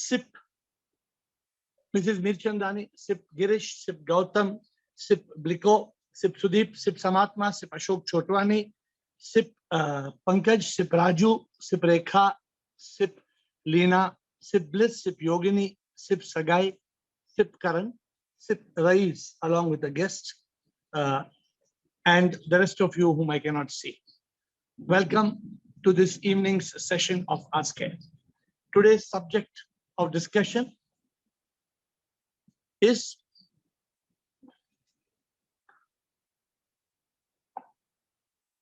SIP Mrs. Mirchandani, SIP Girish, SIP Gautam, SIP Bliko, SIP Sudeep, SIP Samatma, SIP Ashok Chotwani, SIP Pankaj, SIP Raju, SIP Rekha, SIP Leena, SIP Bliss, SIP Yogini, SIP Sagai, SIP Karan, SIP Rais, along with the guest, and the rest of you whom I cannot see. Welcome to this evening's session of Ask AiR. Today's subject of discussion is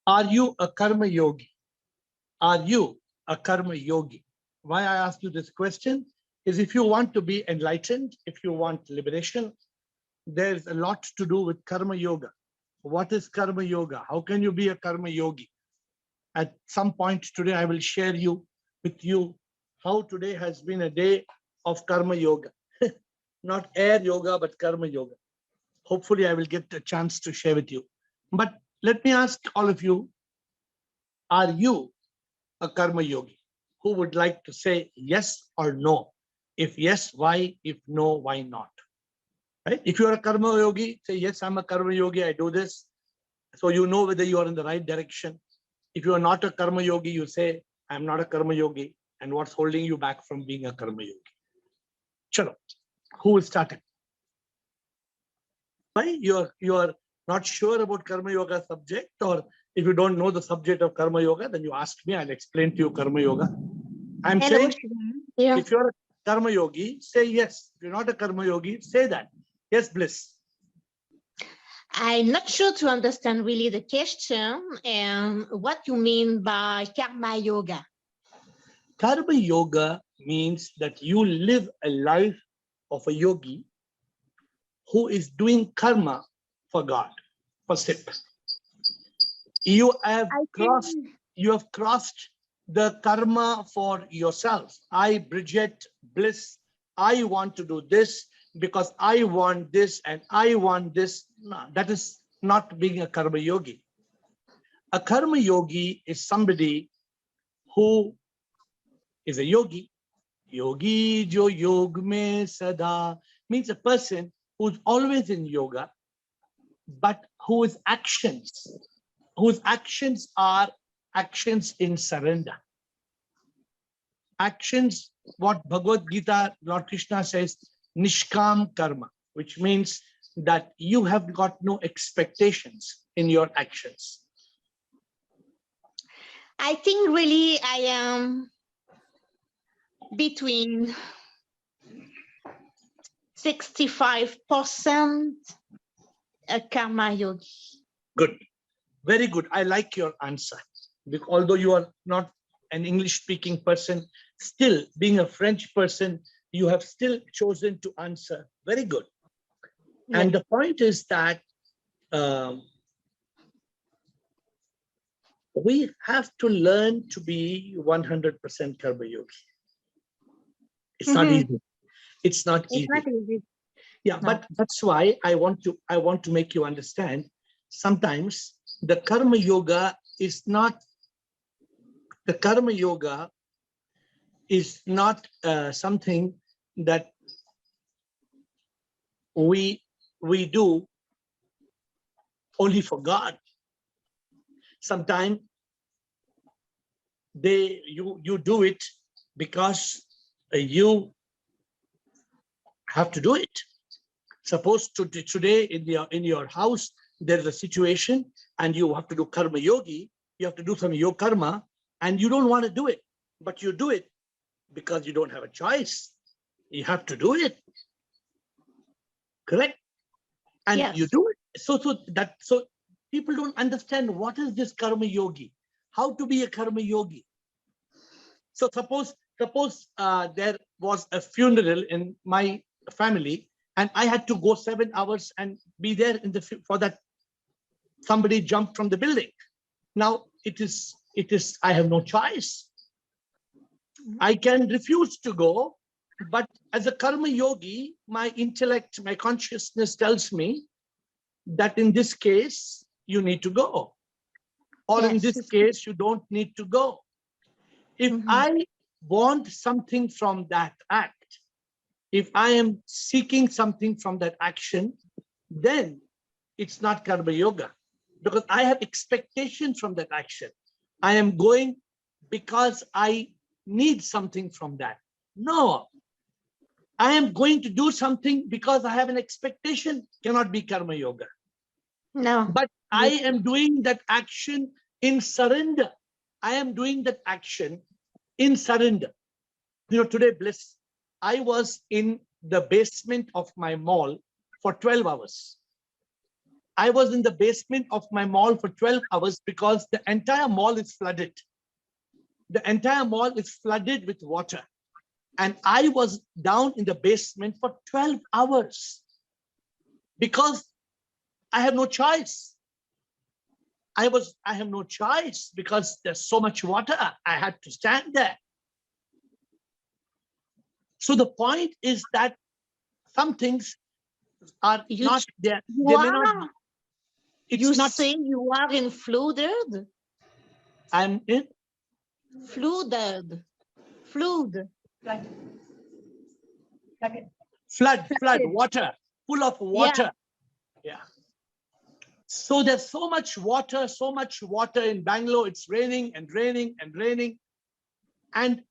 are you a karma yogi? Are you a karma yogi? Why I ask you this question is if you want to be enlightened, if you want liberation, there's a lot to do with karma yoga. What is karma yoga? How can you be a karma yogi? At some point today, I will share with you how today has been a day of karma yoga. Not AiR yoga, but karma yoga. Hopefully, I will get a chance to share with you. But let me ask all of you, are you a karma yogi? Who would like to say yes or no? If yes, why? If no, why not? Right? If you are a karma yogi, say yes, I'm a karma yogi, I do this. So you know whether you are in the right direction. If you are not a karma yogi, you say, I'm not a karma yogi. And what's holding you back from being a karma yogi? Chalo. Who will start it? Why? You are not sure about karma yoga subject, or if you don't know the subject of karma yoga, then you ask me, I'll explain to you karma yoga. I'm saying, if you're a karma yogi, say yes. If you're not a karma yogi, say that. Yes, Bliss. I'm not sure to understand really the question and what you mean by karma yoga. Karma yoga means that you live a life of a yogi who is doing karma for God, for SIP. You have crossed the karma for yourself. I, Bridget, Bliss, I want to do this because I want this and I want this. No, that is not being a karma yogi. A karma yogi is somebody who is a yogi. Yogi jo yog mein sada means a person who's always in yoga, but whose actions are actions in surrender. Actions, what Bhagavad Gita, Lord Krishna says, Nishkam karma, which means that you have got no expectations in your actions. I think really I am between 65% a karma yogi. Good. Very good. I like your answer. Because although you are not an English-speaking person, still being a French person, you have still chosen to answer. Very good. Yeah. And the point is that we have to learn to be 100% karma yogi. It's not easy. It's not easy. Yeah, no. But that's why I want to make you understand. Sometimes the karma yoga is not something that we do only for God. Sometimes you do it because you have to do it. Suppose today in your house there's a situation and you have to do karma yogi, you have to do some yoga karma, and you don't want to do it, but you do it because you don't have a choice. You have to do it. Correct? And yes. You do it. So people don't understand what is this karma yogi, how to be a karma yogi. So suppose there was a funeral in my family and I had to go 7 hours and be there for that. Somebody jumped from the building. Now I have no choice. I can refuse to go, but as a karma yogi, my intellect, my consciousness tells me that in this case, you need to go. Or yes, in this case, you don't need to go. If I want something from that act, If I am seeking something from that action, then it's not karma yoga, because I have expectation from that action. I am going because I need something from that. No, I am going to do something because I have an expectation. Cannot be karma yoga. No. But I am doing that action in surrender. I am doing that action in surrender. Today, Bliss, I was in the basement of my mall for 12 hours. I was in the basement of my mall for 12 hours because the entire mall is flooded. The entire mall is flooded with water. And I was down in the basement for 12 hours because I have no choice. I have no choice because there's so much water. I had to stand there. So the point is that some things are not there. They may not be. You say you are in flooded? I'm in flooded. Flood. Flood, water, full of water. Yeah. So there's so much water in Bangalore. It's raining and raining and raining. And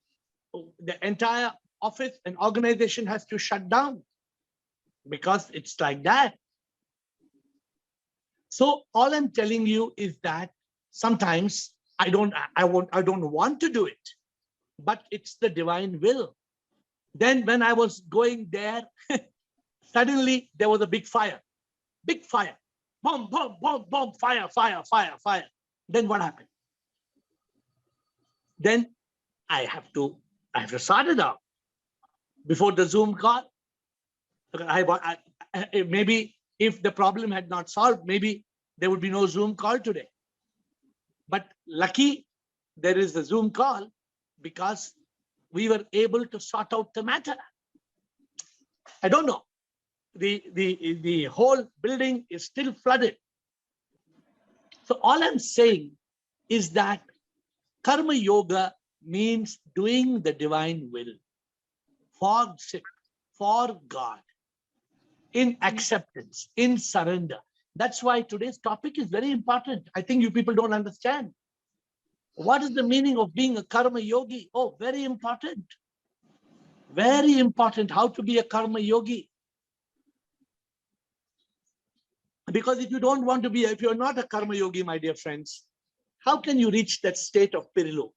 the entire office and organization has to shut down because it's like that. So all I'm telling you is that sometimes I don't want to do it, but it's the divine will. Then when I was going there, suddenly there was a big fire. Boom, boom, boom, boom, fire. Then what happened? Then I have to sort it out before the Zoom call. Maybe if the problem had not solved, maybe there would be no Zoom call today. But lucky there is the Zoom call because we were able to sort out the matter. I don't know. The whole building is still flooded. So all I'm saying is that karma yoga means doing the divine will for God, in acceptance, in surrender. That's why today's topic is very important. I think you people don't understand. What is the meaning of being a karma yogi? Oh, very important. Very important, how to be a karma yogi. Because if you don't want to be, if you're not a karma yogi, my dear friends, how can you reach that state of Pirilu?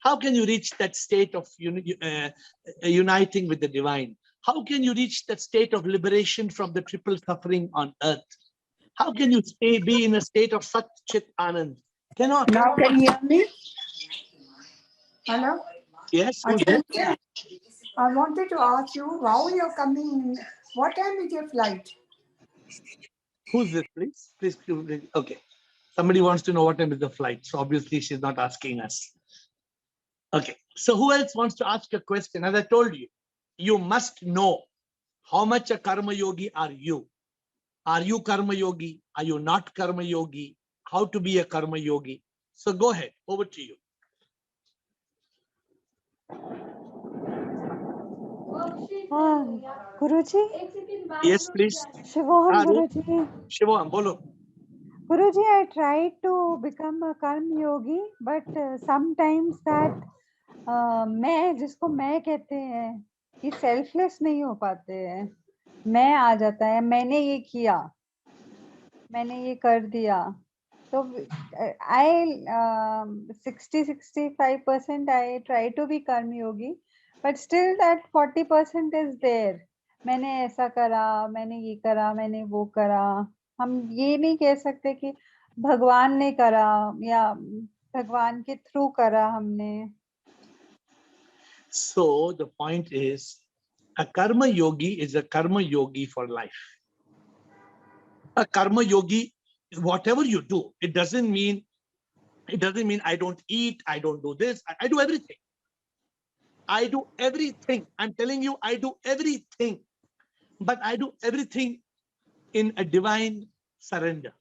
How can you reach that state of uniting with the divine? How can you reach that state of liberation from the triple suffering on earth? How can you be in a state of Sat Chit Anand? Cannot. Now can you hear me? Hello? Yes. I wanted to ask you how you're coming. What time is your flight? Who's this, please? Please. Okay. Somebody wants to know what time is the flight. So obviously she's not asking us. Okay. So who else wants to ask a question? As I told you, you must know how much a karma yogi are you. Are you karma yogi? Are you not karma yogi? How to be a karma yogi? So go ahead. Over to you. Guruji? Yes, please. Shivoham, Guruji. Shivoham, bolo. Guruji, I tried to become a karma yogi, but sometimes that मैं जिसको मैं कहते हैं कि selfless नहीं हो पाते हैं, मैं आ जाता है, मैंने ये किया, मैंने ये कर दिया, तो I 60-65% I try to be karma yogi, but still that 40% is there. मैंने ऐसा करा, मैंने ये करा, मैंने वो करा. हम ये नहीं कह सकते कि भगवान ने करा या भगवान के थ्रू करा हमने. So the point is, a karma yogi is a karma yogi for life. A karma yogi, whatever you do, it doesn't mean I don't eat, I don't do this. I do everything. I do everything. I'm telling you, I do everything. But I do everything in a divine surrender.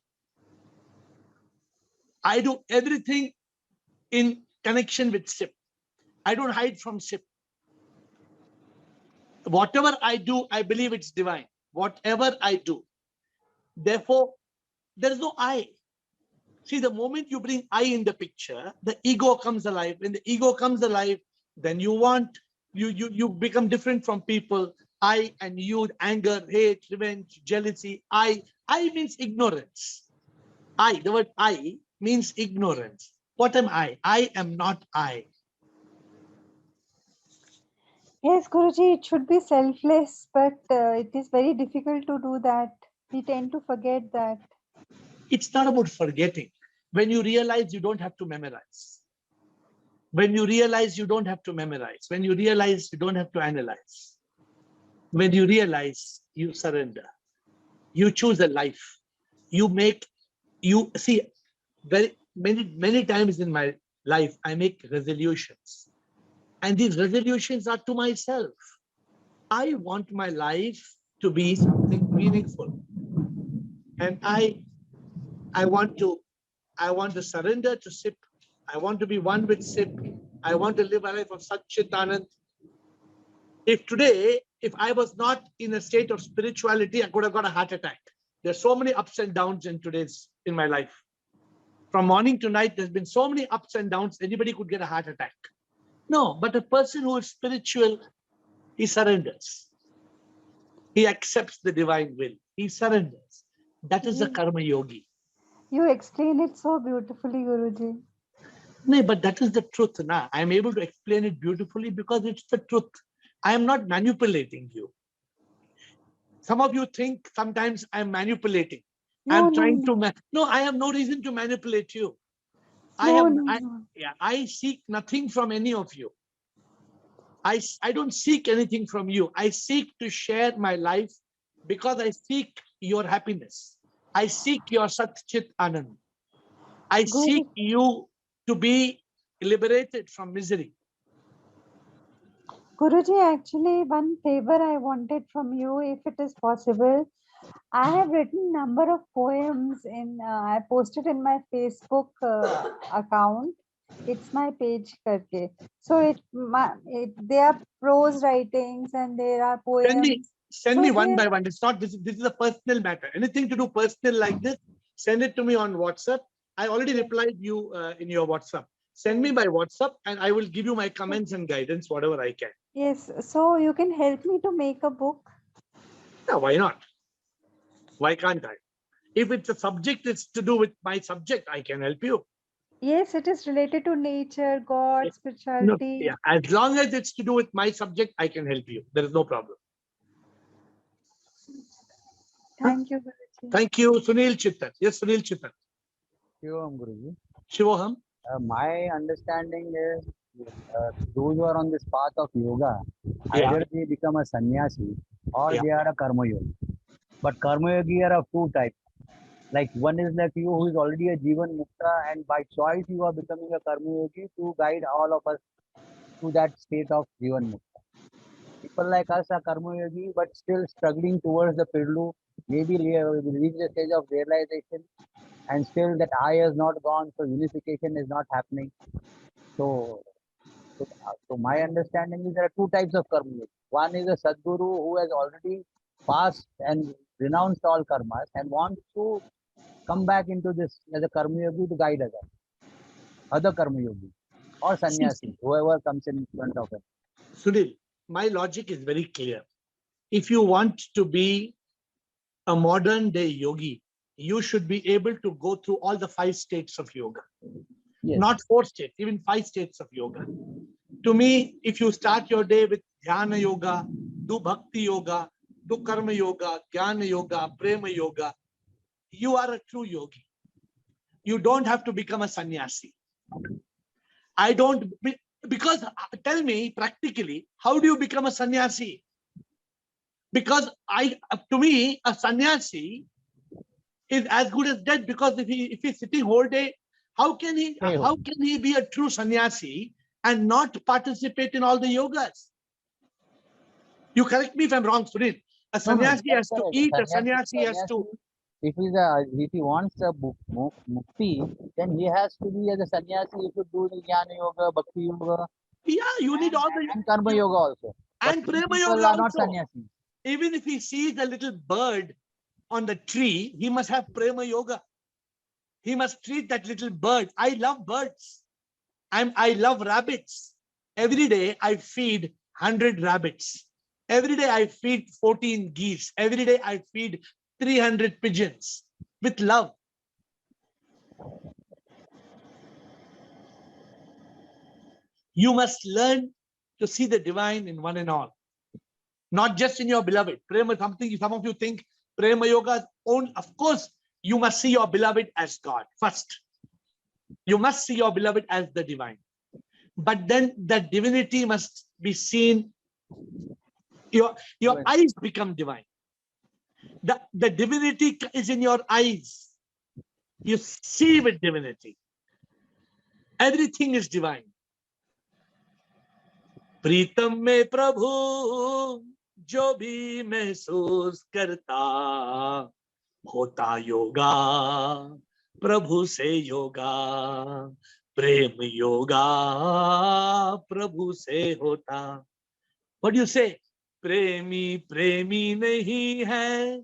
I do everything in connection with SIP. I don't hide from SIP. Whatever I do, I believe it's divine. Whatever I do. Therefore, there is no I. See, the moment you bring I in the picture, the ego comes alive. When the ego comes alive, then you become different from people. I and you, anger, hate, revenge, jealousy. I means ignorance. The word I means ignorance. What am I? I am not I. Yes, Guruji, it should be selfless, but it is very difficult to do that. We tend to forget that. It's not about forgetting. When you realize you don't have to memorize. When you realize you don't have to memorize. When you realize you don't have to analyze. When you realize you surrender. You choose a life. You see, very many times in my life, I make resolutions. And these resolutions are to myself. I want my life to be something meaningful. And I want to surrender to SIP. I want to be one with SIP. I want to live a life of Satchitanand. If I was not in a state of spirituality, I could have got a heart attack. There's so many ups and downs in my life. From morning to night, there's been so many ups and downs, anybody could get a heart attack. No, but a person who is spiritual, he surrenders. He accepts the divine will. He surrenders. That is a karma yogi. You explain it so beautifully, Guruji. No, but that is the truth. Nah. I'm able to explain it beautifully because it's the truth. I am not manipulating you. Some of you think sometimes I'm manipulating. I'm trying to. No, I have no reason to manipulate you. I seek nothing from any of you. I don't seek anything from you. I seek to share my life because I seek your happiness. I seek your Sat Chit Anand. I seek you to be liberated from misery. Guruji, actually, one favor I wanted from you, if it is possible. I have written number of poems I posted in my Facebook account. It's my page karke. So they are prose writings and there are poems. Send me one by one. It's not this is a personal matter. Anything to do personal like this, send it to me on WhatsApp. I already replied you in your WhatsApp. Send me by WhatsApp and I will give you my comments and guidance, whatever I can. Yes, so you can help me to make a book. Yeah, why not? Why can't I? If it's a subject, it's to do with my subject, I can help you. Yes, it is related to nature, God, spirituality. No, yeah, as long as it's to do with my subject, I can help you. There is no problem. Thank you, Guruji. Thank you, Sunil Chittan. Yes, Sunil Chittan. Shivoham, Guruji. Shivoham. My understanding is those who are on this path of yoga, either they become a sannyasi or they are a karma yogi. But karma yogi are of two types. Like one is like you who is already a Jivan Mukta and by choice you are becoming a karma yogi to guide all of us to that state of Jivan Mukta. People like us are karma yogi but still struggling towards the Pirlu, maybe reach the stage of realization and still that I has not gone, so unification is not happening. So my understanding is there are two types of karma yogi. One is a Sadguru who has already passed and renounced all karmas and wants to come back into this as a karma yogi to guide others. Other karma yogi or sannyasi, whoever comes in front of him. Sunil, my logic is very clear. If you want to be a modern day yogi, you should be able to go through all the 5 states of yoga. Yes. Not 4 states, even 5 states of yoga. To me, if you start your day with dhyana yoga, do bhakti yoga, do karma yoga, jnana yoga, prema yoga, you are a true yogi. You don't have to become a sannyasi. Because tell me practically, how do you become a sannyasi? Because to me, a sannyasi is as good as dead, because if he's sitting whole day, how can he be a true sannyasi and not participate in all the yogas? You correct me if I'm wrong, Sunil. A sannyasi has to eat, a sannyasi has to. If he wants a mukti, then he has to be as a sannyasi. He should do the jnana yoga, bhakti yoga. Yeah, you need all the and karma yoga also. And some Prema people Yoga are not also, sannyasis. even if he sees a little bird on the tree, he must have Prema Yoga. He must treat that little bird. I love birds. I love rabbits. Every day I feed 100 rabbits. Every day I feed 14 geese. Every day I feed 300 pigeons with love. You must learn to see the divine in one and all, not just in your beloved. Prema, something some of you think Prema Yoga own. Of course, you must see your beloved as God first. You must see your beloved as the divine. But then the divinity must be seen. Your eyes become divine. The divinity is in your eyes. You see with divinity. Everything is divine. प्रीतम में प्रभु जो भी महसूस करता होता योगा प्रभु से योगा प्रेम योगा प्रभु से होता. What do you say? प्रेमी प्रेमी नहीं है,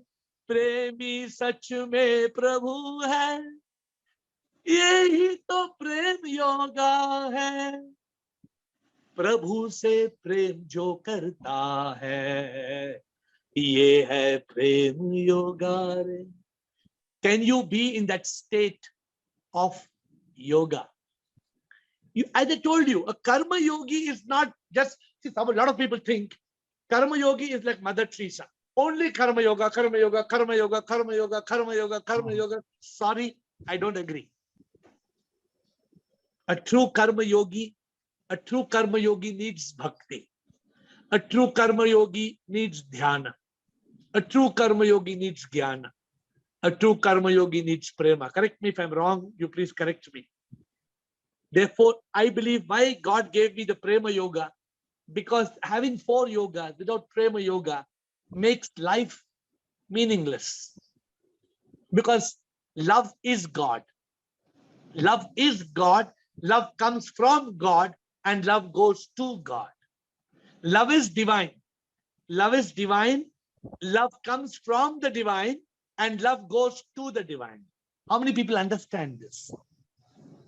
प्रेमी सच में प्रभु है, यही तो प्रेम योगा है. प्रभु से प्रेम जो करता है, ये है प्रेम योगा रे. Can you be in that state of yoga? As I told you, a karma yogi is not just, see, a lot of people think karma yogi is like Mother Teresa. Only karma yoga, karma yoga, karma yoga, karma yoga, karma yoga, karma yoga. Sorry, I don't agree. A true karma yogi needs bhakti. A true karma yogi needs dhyana. A true karma yogi needs jnana. A true karma yogi needs prema. Correct me if I'm wrong, you please correct me. Therefore, I believe why God gave me the prema yoga, because having 4 yogas without prema yoga makes life meaningless. Because love is God. Love is God. Love comes from God and love goes to God. Love is divine. Love is divine. Love comes from the divine and love goes to the divine. How many people understand this?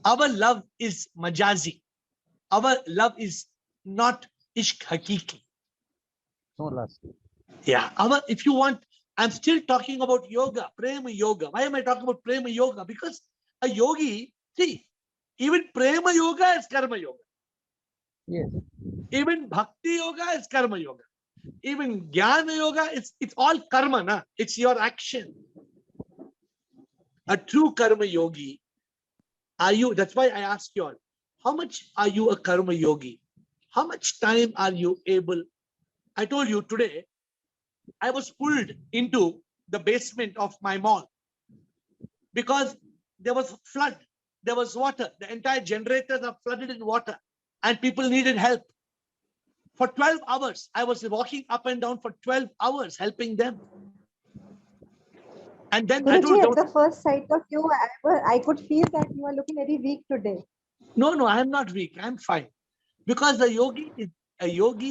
Our love is majazi. Our love is not ishq hakiki. No lust. Yeah, if you want, I'm still talking about yoga, prema yoga. Why am I talking about prema yoga? Because a yogi, see, even prema yoga is karma yoga. Yes. Even bhakti yoga is karma yoga. Even jnana yoga, it's all karma, na? It's your action. A true karma yogi, are you, that's why I ask you all, how much are you a karma yogi? How much time are you able? I told you today, I was pulled into the basement of my mall because there was flood, there was water, the entire generators are flooded in water and people needed help. For 12 hours, I was walking up and down for 12 hours helping them. And then I told Guruji, them, at the first sight of you, I could feel that you are looking very weak today. no, I am not weak, I'm fine. Because a yogi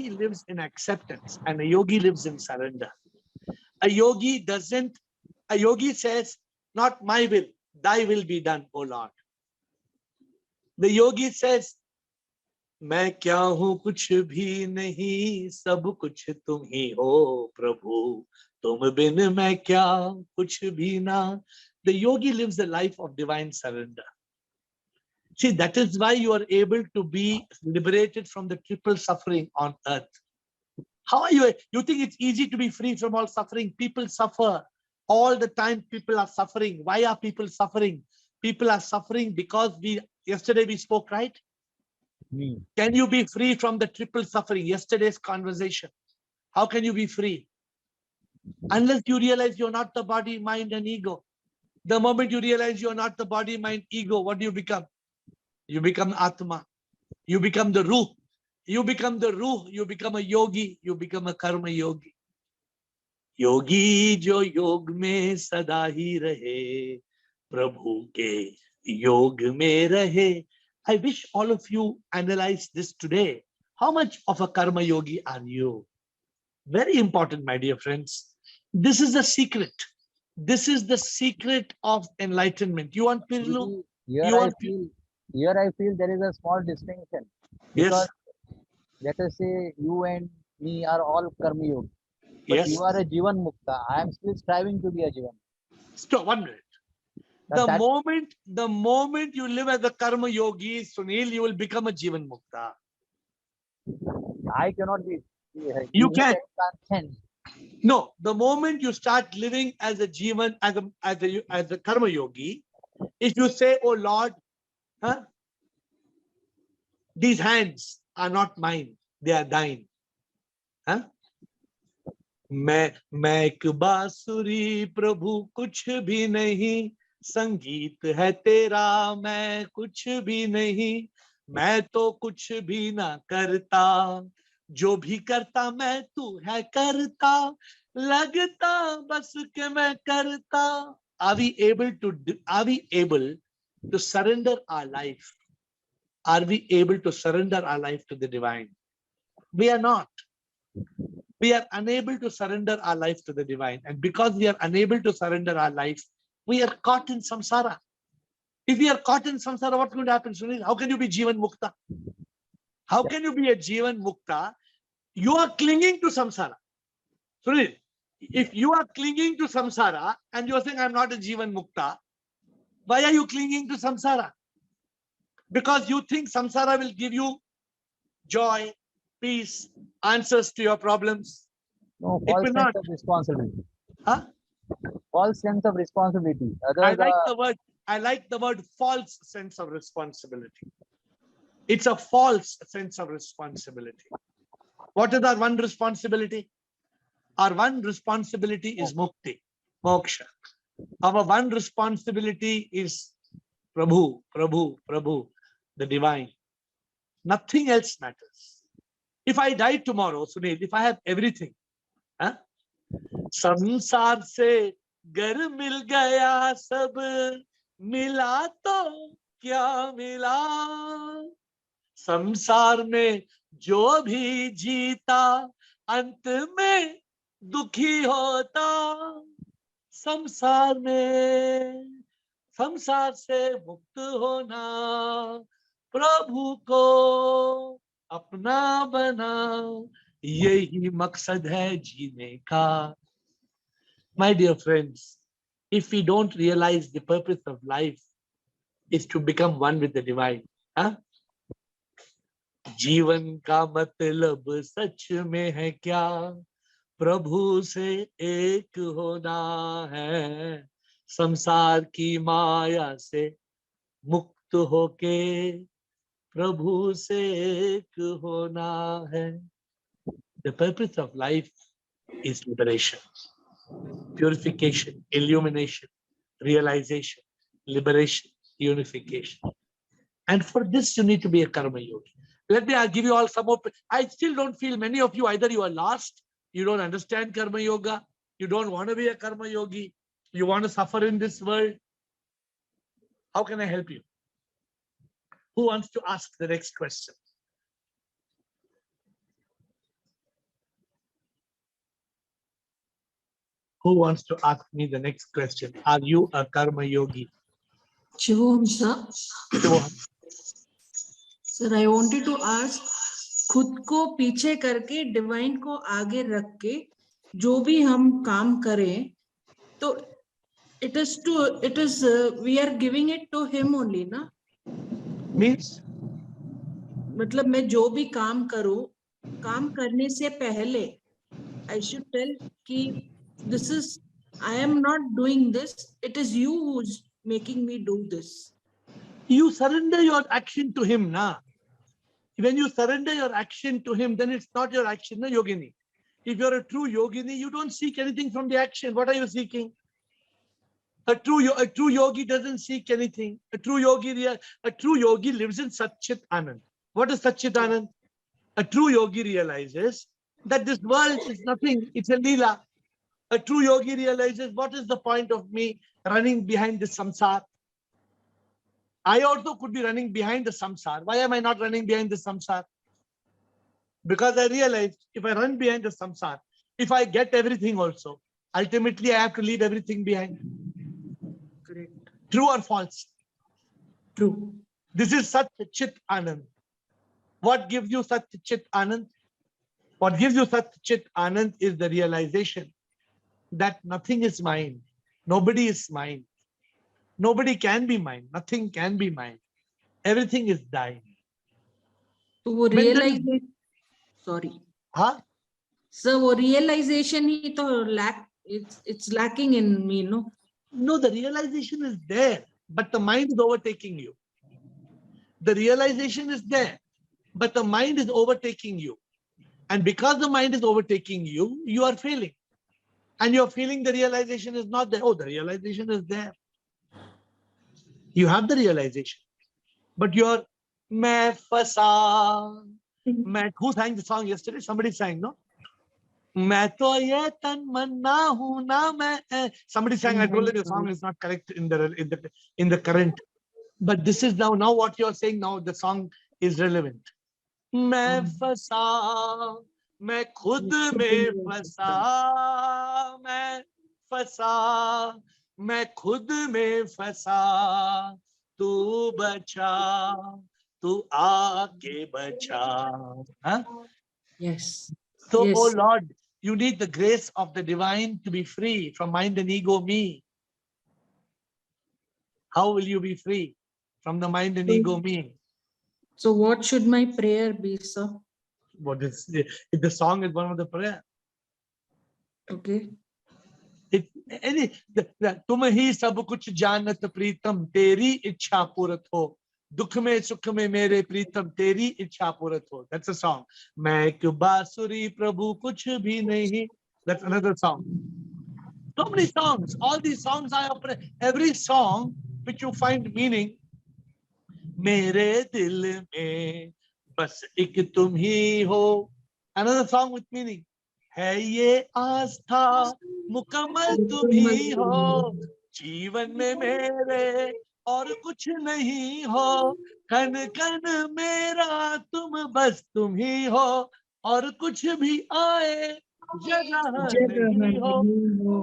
lives in acceptance and a yogi lives in surrender. A yogi says, not my will, thy will be done, O Lord. The yogi says, मैं क्या हूँ कुछ भी नहीं, सब कुछ तुम ही हो प्रभु, तुम बिन मैं क्या कुछ भी ना. The yogi lives the life of divine surrender. See, that is why you are able to be liberated from the triple suffering on earth. How are you? You think it's easy to be free from all suffering? People suffer all the time. People are suffering. Why are people suffering? People are suffering because yesterday we spoke, right? Can you be free from the triple suffering? Yesterday's conversation. How can you be free? Unless you realize you're not the body, mind, and ego. The moment you realize you're not the body, mind, ego, what do you become? You become Atma. You become the Ruh. You become the Ruh. You become a yogi. You become a karma yogi. Yogi jo yog mein sada hi rahe, Prabhu ke yog mein rahe. I wish all of you analyze this today. How much of a karma yogi are you? Very important, my dear friends. This is the secret. This is the secret of enlightenment. You want Pirlu? Guruji, Here You I want feel, here I feel there is a small distinction because yes, let us say you and me are all karma yogi, but yes. you are a jivan mukta. I am still striving to be a jivan. Stop 1 minute. That, that The moment you live as a karma yogi, Sunil, you will become a Jivan Mukta. I cannot be. You You can. consent. No, the moment you start living as a Jivan, as a karma yogi, if you say, oh Lord, huh, these hands are not mine, they are thine. Huh? मैं एक बांसुरी प्रभु कुछ भी नहीं, संगीत है तेरा मैं कुछ भी नहीं, मैं तो कुछ भी ना करता, जो भी करता मैं तू है करता, लगता बस के मैं करता. Are we able to surrender our life? Are we able to surrender our life to the divine? We are not. We are unable to surrender our life to the divine. And because we are unable to surrender our life, we are caught in samsara. If we are caught in samsara, what's going to happen, Sunil? How can you be Jivan Mukta? How can you be a Jivan Mukta? You are clinging to samsara. Sunil, if you are clinging to samsara and you are saying, I'm not a Jivan Mukta, why are you clinging to samsara? Because you think samsara will give you joy, peace, answers to your problems. No, It false will sense not. of responsibility. Huh? False sense of responsibility. I Others like the word false sense of responsibility. It's a false sense of responsibility. What is our one responsibility? Our one responsibility is mukti, moksha. Our one responsibility is Prabhu, Prabhu, Prabhu, the divine. Nothing else matters. If I die tomorrow, Sunil, if I have everything, huh? संसार से घर मिल गया सब मिला तो क्या मिला, संसार में जो भी जीता अंत में दुखी होता, संसार से मुक्त होना, प्रभु को अपना बना, यही मकसद है जीने का. My dear friends, if we don't realize the purpose of life is to become one with the divine, huh? जीवन का मतलब सच में है क्या, प्रभु से एक होना है, संसार की माया से मुक्त होके प्रभु से एक होना है. The purpose of life is liberation, purification, illumination, realization, liberation, unification. And for this, you need to be a karma yogi. Let me give you all some more. I still don't feel many of you, either you are lost, you don't understand karma yoga, you don't want to be a karma yogi, you want to suffer in this world. How can I help you? Who wants to ask the next question? Who wants to ask me the next question? Are you a karma yogi? Shivam, sir. Shivam. Sir, I wanted to ask, खुद को पीछे करके divine को आगे रख के जो भी हम काम करें तो it is we are giving it to him only ना. Means? मतलब मैं जो भी काम करूं, काम करने से पहले I should tell कि this is, I am not doing this, it is you who's making me do this. You surrender your action to him, na? When you surrender your action to him, then it's not your action, no, yogini. If you're a true yogini, you don't seek anything from the action. What are you seeking? A true yogi doesn't seek anything. A true yogi lives in Satchit Anand. What is Satchit Anand? A true yogi realizes that this world is nothing. It's a leela. A true yogi realizes, what is the point of me running behind this samsar? I also could be running behind the samsar. Why am I not running behind the samsar? Because I realized if I run behind the samsar, If I get everything also, ultimately I have to leave everything behind. Correct. True or false? True. This is Sat Chit Anand. What gives you Sat Chit Anand? What gives you Sat Chit Anand is the realization that nothing is mine. Nobody is mine. Nobody can be mine. Nothing can be mine. Everything is thine. तो वो When there is- realization, sorry, Huh? so वो realization ही तो it's lacking in me, no? No, the realization is there, but the mind is overtaking you. The realization is there, but the mind is overtaking you. And because the mind is overtaking you, you are failing. And you're feeling the realization is not there. Oh, the realization is there. You have the realization, but you're मैं फसा. Who sang the song yesterday? Somebody sang, no? मैं तो ये तन मन ना हूं ना मैं. Somebody sang. I told you the song is not correct in the current. But this is now what you're saying now. The song is relevant. मैं फसा, मैं खुद में फसा, मैं फसा, मैं खुद में फसा, तू बचा, तू आके बचा. Huh? Yes. So, Yes. oh Lord, you need the grace of the divine to be free from mind and ego me. How will you be free from the mind and ego me? So what should my prayer be, sir? What is if the song is one of the prayer? Okay. तुम ही सब कुछ जानत प्रीतम तेरी इच्छा पूरत हो दुख में सुख में मेरे प्रीतम तेरी इच्छा पूरत हो. That's a song. मैं एक बांसुरी प्रभु कुछ भी नहीं. That's another song. So many songs. All these songs are every song which you find meaning. मेरे दिल में बस एक तुम ही हो. Another song with meaning. है ये आस्था मुकम्मल तुम ही हो जीवन में मेरे और कुछ नहीं हो कन कन मेरा तुम बस तुम ही हो और कुछ भी आए जगह नहीं हो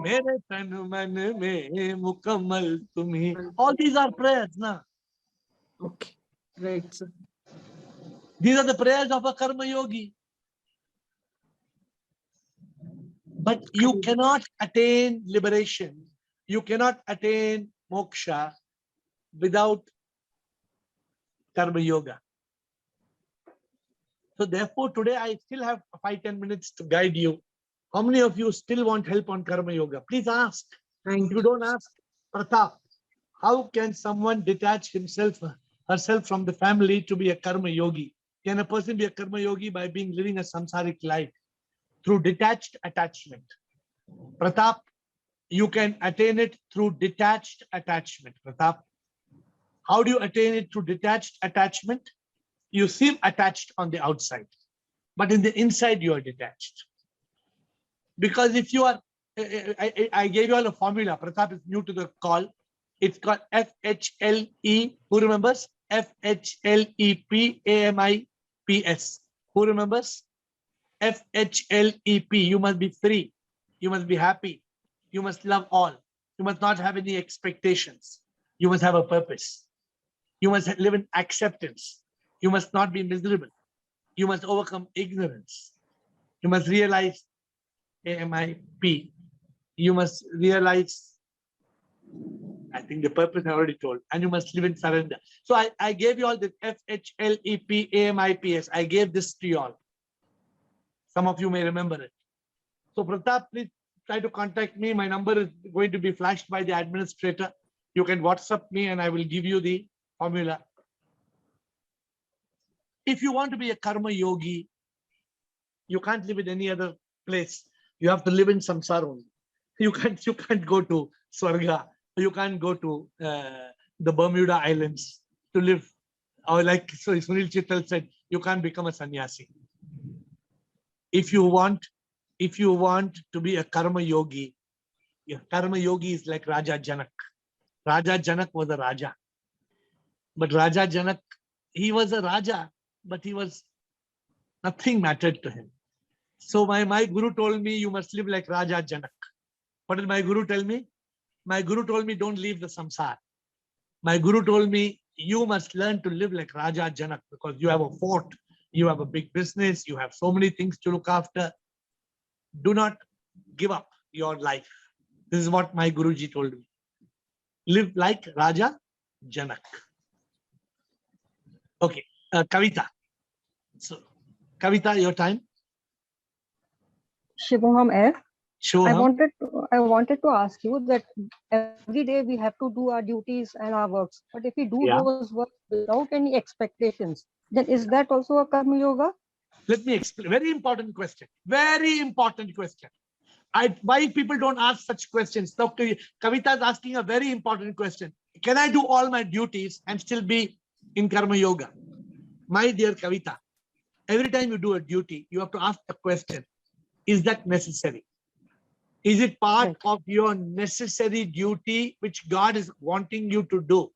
मेरे तन मन में मुकम्मल तुम ही. All these are prayers, na? Okay. Right, sir. These are the prayers of a karma yogi. But you cannot attain liberation. You cannot attain moksha without karma yoga. So therefore, today I still have 5-10 minutes to guide you. How many of you still want help on karma yoga? Please ask. Thank If you don't ask, Pratap, how can someone detach herself from the family to be a karma yogi? Can a person be a karma yogi by living a samsaric life through detached attachment? Pratap, you can attain it through detached attachment. Pratap, how do you attain it through detached attachment? You seem attached on the outside, but in the inside you are detached. Because if you are, I gave you all a formula. Pratap is new to the call. It's called FHLE. Who remembers? FHLEPAMIPS. Who remembers? FHLEP. You must be free. You must be happy. You must love all. You must not have any expectations. You must have a purpose. You must live in acceptance. You must not be miserable. You must overcome ignorance. You must realize AMIP. You must realize, I think the purpose I already told, and you must live in surrender. So I gave you all the FHLEP, AMIPS. I gave this to you all. Some of you may remember it. So Pratap, please try to contact me. My number is going to be flashed by the administrator. You can WhatsApp me and I will give you the formula. If you want to be a karma yogi, you can't live in any other place. You have to live in samsara only. You can't go to Swarga. You can't go to the Bermuda Islands to live. Or like Sunil Chittal said, you can't become a sannyasi. If you want to be a karma yogi is like Raja Janak. Raja Janak was a Raja. But Raja Janak, he was a Raja, but nothing mattered to him. So my guru told me you must live like Raja Janak. What did my guru tell me? My guru told me don't leave the samsara. My guru told me you must learn to live like Raja Janak because you have a fort, you have a big business, you have so many things to look after. Do not give up your life. This is what my Guruji told me. Live like Raja Janak. Okay, Kavita. So, Kavita, your time. Shivam AiR, I Shivoham. wanted to ask you that every day we have to do our duties and our works, but if we do Yeah. those works without any expectations, then is that also a karma yoga? Let me explain. Very important question. Very important question. Why people don't ask such questions? Dr. Kavita is asking a very important question. Can I do all my duties and still be in karma yoga? My dear Kavita, every time you do a duty, you have to ask the question, is that necessary? Is it part Right. of your necessary duty which God is wanting you to do?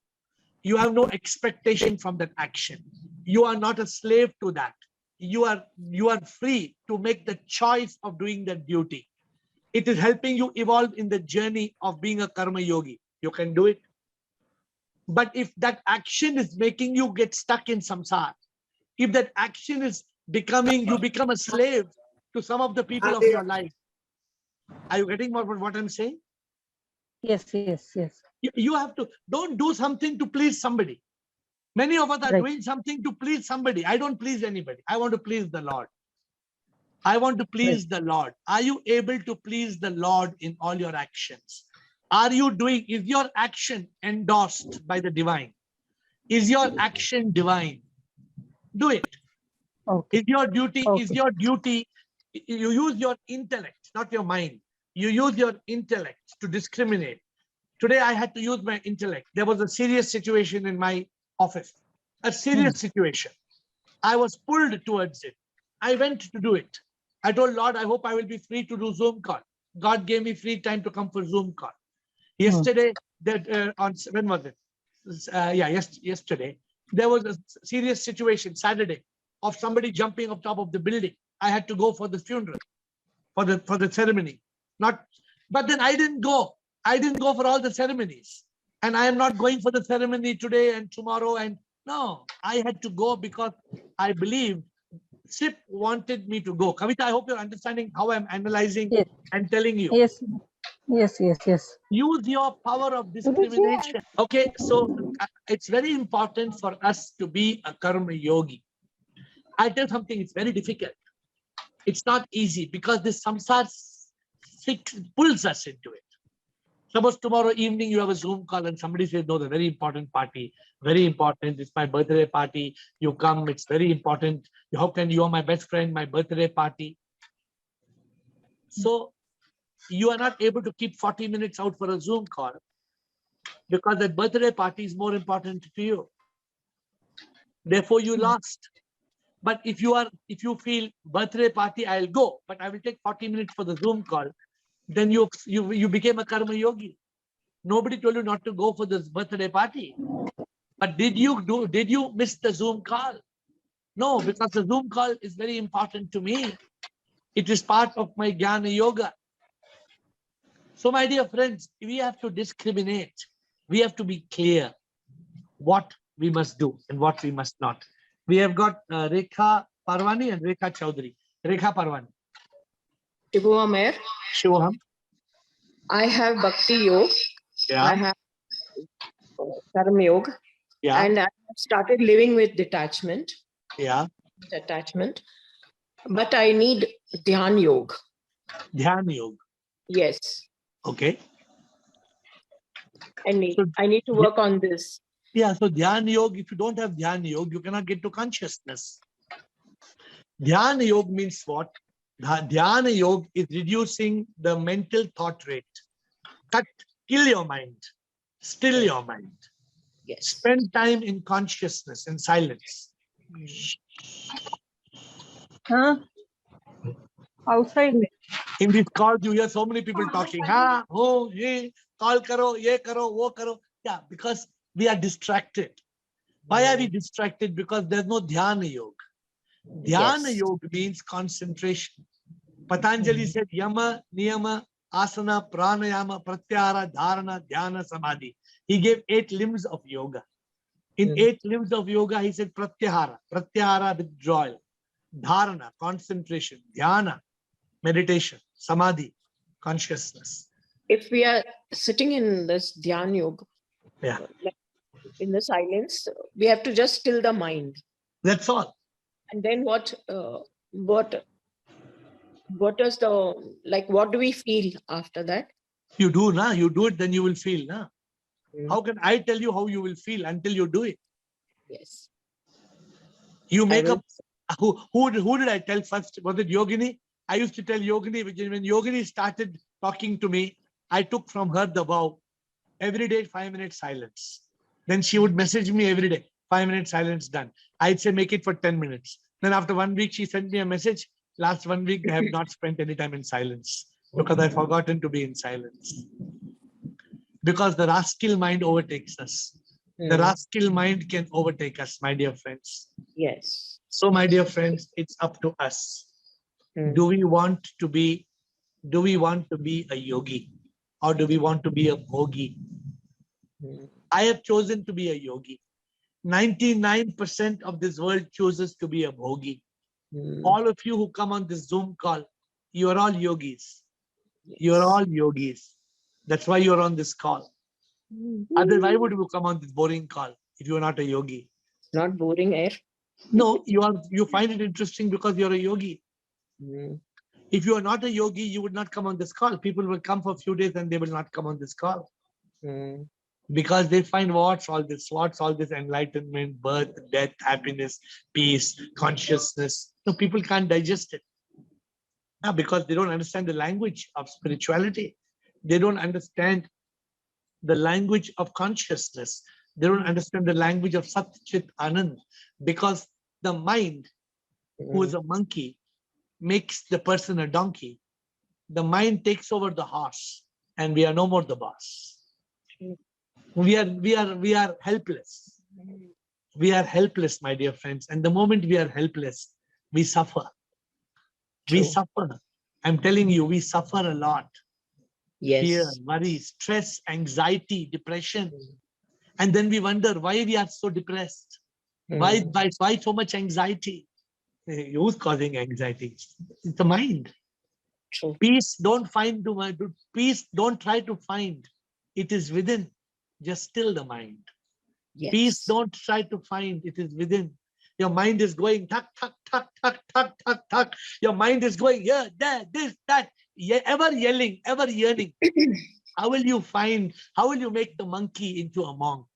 You have no expectation from that action. You are not a slave to that. You are free to make the choice of doing that duty. It is helping you evolve in the journey of being a karma yogi. You can do it. But if that action is making you get stuck in samsara, if that action is you become a slave to some of the people of your life. Are you getting what I'm saying? Yes, yes, yes. You have to, don't do something to please somebody. Many of us are Right. doing something to please somebody. I don't please anybody. I want to please the Lord. I want to please the Lord. Are you able to please the Lord in all your actions? Are you doing, is your action endorsed by the divine? Is your action divine? Do it. Okay. Is your duty, Okay. you use your intellect, not your mind. You use your intellect to discriminate. Today I had to use my intellect. There was a serious situation in my office, a serious situation. I was pulled towards it. I went to do it. I told Lord, I hope I will be free to do Zoom call. God gave me free time to come for Zoom call. Yesterday, when was it? Yesterday, there was a serious situation, Saturday, of somebody jumping up top of the building. I had to go for the funeral, for the ceremony. But then I didn't go. I didn't go for all the ceremonies. And I am not going for the ceremony today and tomorrow. And no, I had to go because I believed SIP wanted me to go. Kavita, I hope you're understanding how I'm analyzing Yes. and telling you. Yes. Yes, yes, yes. Use your power of discrimination. Okay, so it's very important for us to be a karma yogi. I tell something, it's very difficult. It's not easy because this samsara pulls us into it. Suppose tomorrow evening you have a Zoom call and somebody says, no, the very important party, very important. It's my birthday party. You come, it's very important. How can you are my best friend, my birthday party? So you are not able to keep 40 minutes out for a Zoom call because that birthday party is more important to you. Therefore, you lost. But if you feel birthday party, I'll go, but I will take 40 minutes for the Zoom call, then you became a karma yogi. Nobody told you not to go for this birthday party. But did you miss the Zoom call? No, because the Zoom call is very important to me. It is part of my Jnana Yoga. So my dear friends, we have to discriminate. We have to be clear what we must do and what we must not. We have got Rekha Parwani and Rekha Chaudhary. Rekha Parwani. Shivam AiR. Shivoham. I have Bhakti Yoga. Yeah. I have Karma Yoga. Yeah. And I have started living with detachment. Yeah. Attachment. But I need Dhyan Yoga. Dhyan Yoga. Yes. Okay. I need to work on this. Yeah, so Dhyan Yoga, if you don't have Dhyan Yoga, you cannot get to consciousness. Dhyan Yoga means what? Dhyan Yoga is reducing the mental thought rate. Kill your mind. Still your mind. Yes. Spend time in consciousness and silence. Huh? Outside. In these calls, you hear so many people talking. Ha, ho, ye, call karo, ye karo, wo karo. Yeah, because we are distracted. Why are we distracted? Because there's no Dhyana Yoga. Dhyana Yoga means concentration. Patanjali said yama, niyama, asana, pranayama, pratyahara, dharana, dhyana, samadhi. He gave 8 limbs of yoga. In 8 limbs of yoga, he said pratyahara, pratyahara, withdrawal, dharana, concentration, dhyana, meditation, samadhi, consciousness. If we are sitting in this Dhyan Yoga, Yeah, like in the silence, we have to just still the mind. that's all. And then what is the, like, what do we feel after that? You do, na? You do it, then you will feel, na? Mm. How can I tell you how you will feel until you do it? Yes. You I make will. up. Who did I tell first? Was it Yogini? I used to tell Yogini, when Yogini started talking to me, I took from her the vow, every day 5 minutes silence. Then she would message me every day, 5 minutes silence done. I'd say make it for 10 minutes. Then after 1 week, she sent me a message. Last 1 week, I have not spent any time in silence because I've forgotten to be in silence. Because the rascal mind overtakes us. The rascal mind can overtake us, my dear friends. Yes. So, my dear friends, it's up to us. Mm. Do we want to be a yogi, or do we want to be a bhogi? Mm. I have chosen to be a yogi. 99% of this world chooses to be a bhogi. Mm. All of you who come on this Zoom call, you are all yogis. Yes. You are all yogis. That's why you're on this call. Otherwise, why would you come on this boring call if you are not a yogi? Not boring, AiR. No, you find it interesting because you're a yogi. Mm. If you are not a yogi, you would not come on this call. People will come for a few days and they will not come on this call. Mm. Because they find what's all this enlightenment, birth, death, happiness, peace, consciousness. No, people can't digest it. Because they don't understand the language of spirituality. They don't understand the language of consciousness. They don't understand the language of Sat Chit Anand. Because the mind, who is a monkey, makes the person a donkey. The mind takes over the horse, and we are no more the boss. We are helpless. We are helpless, my dear friends. And the moment we are helpless, we suffer. We True. suffer. I'm telling you, we suffer a lot. Yes. Fear, worry, stress, anxiety, depression. And then we wonder why we are so depressed. Why so much anxiety? Who's causing anxiety? It's the mind. True. Peace, don't try to find. It is within. Just still the mind. Yes. Peace, don't try to find. It is within. Your mind is going tuck, tuck, tuck, tuck, tuck, tuck, tuck. Your mind is going here, there, this, that, ever yelling, ever yearning. How will you make the monkey into a monk?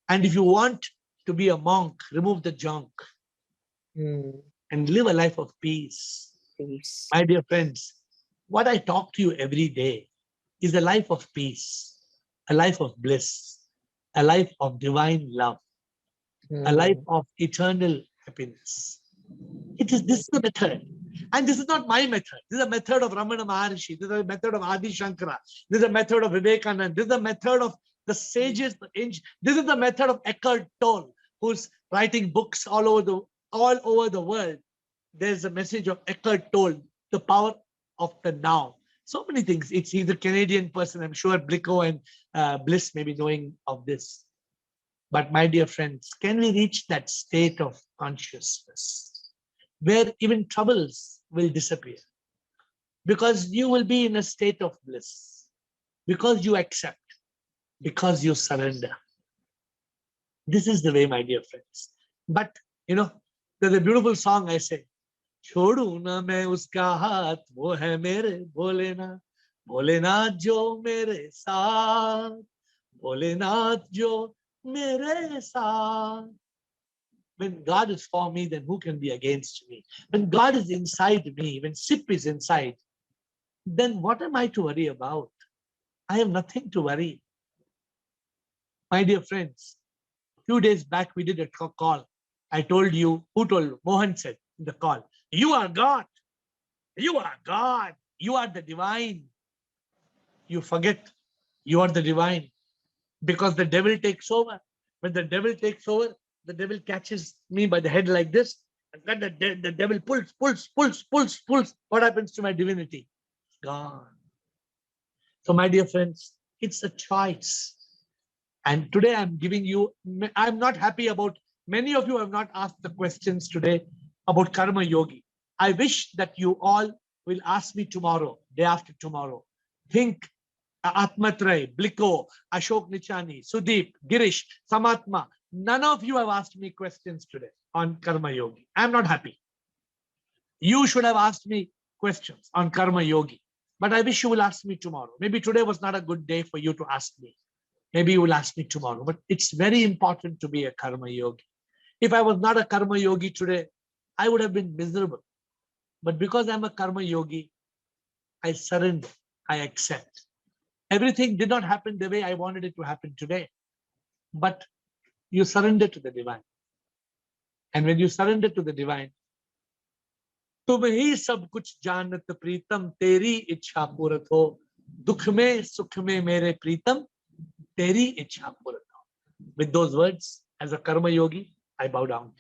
And if you want to be a monk, remove the junk and live a life of peace. Peace. My dear friends, what I talk to you every day is a life of peace, a life of bliss, a life of divine love, a life of eternal happiness. This is the method. And this is not my method. This is a method of Ramana Maharshi. This is a method of Adi Shankara. This is a method of Vivekananda. This is a method of the sages. This is the method of Eckhart Tolle, who's writing books all over the world. There's a message of Eckhart Tolle, the power of the now. So many things. He's a Canadian person. I'm sure Blicko and Bliss may be knowing of this. But my dear friends, can we reach that state of consciousness where even troubles will disappear? Because you will be in a state of bliss. Because you accept. Because you surrender. This is the way, my dear friends. But, there's a beautiful song I say. छोड़ू ना मैं उसका हाथ, वो है मेरे भोलेनाथ, भोलेनाथ जो मेरे साथ, भोलेनाथ जो मेरे साथ. When God is for me, then who can be against me? When God is inside me, when SIP is inside, then what am I to worry about? I have nothing to worry. My dear friends, a few days back we did a call. I told you, who told you? Mohan said in the call, you are God. You are God. You are the divine. You forget you are the divine because the devil takes over. When the devil takes over, the devil catches me by the head like this And then the devil pulls. What happens to my divinity? It's gone. So my dear friends, it's a choice. And today I'm giving you, I'm not happy about, many of you have not asked the questions today about Karma Yogi. I wish that you all will ask me tomorrow, day after tomorrow. Think Atmatray, Bliko, Ashok Nichani, Sudeep, Girish, Samatma. None of you have asked me questions today on Karma Yogi. I'm not happy. You should have asked me questions on Karma Yogi. But I wish you will ask me tomorrow. Maybe today was not a good day for you to ask me. Maybe you will ask me tomorrow. But it's very important to be a Karma Yogi. If I was not a Karma Yogi today, I would have been miserable. But because I'm a Karma Yogi, I surrender, I accept. Everything did not happen the way I wanted it to happen today. But you surrender to the divine. And when you surrender to the divine, तुम ही सब कुछ जानत प्रीतम तेरी इच्छा पूरत हो दुख में सुख में मेरे प्रीतम तेरी इच्छा पूरत हो. With those words, as a karma yogi, I bow down.